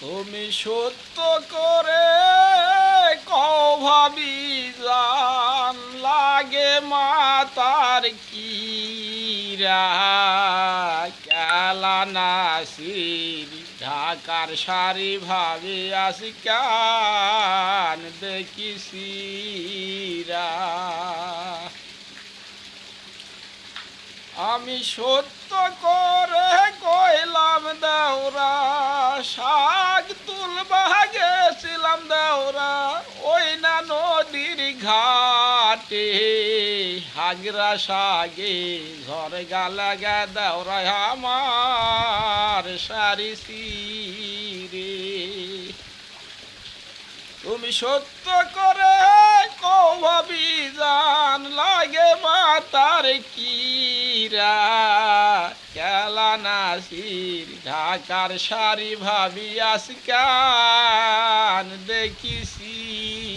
তুমি সত্য করে কও ভাবি জান লাগে মাতার কিরা কেলা নাসির ঢাকার শাড়ি ভাবি আসি কান দেখিসিরা আমি সত্য করে কইলাম দেওরা শাক তুলবা গেছিলাম দেওরা ওই না নদীর ঘাটে হাগরা শাগে ঝরে গালা গে দেওরা আমার সারি সিরে তুমি সত্য করে কও ভাবি জান লাগে মাতার কিরা কেলা নাসির ঢাকার শাড়ি ভাবি আসকান দেখিসিরা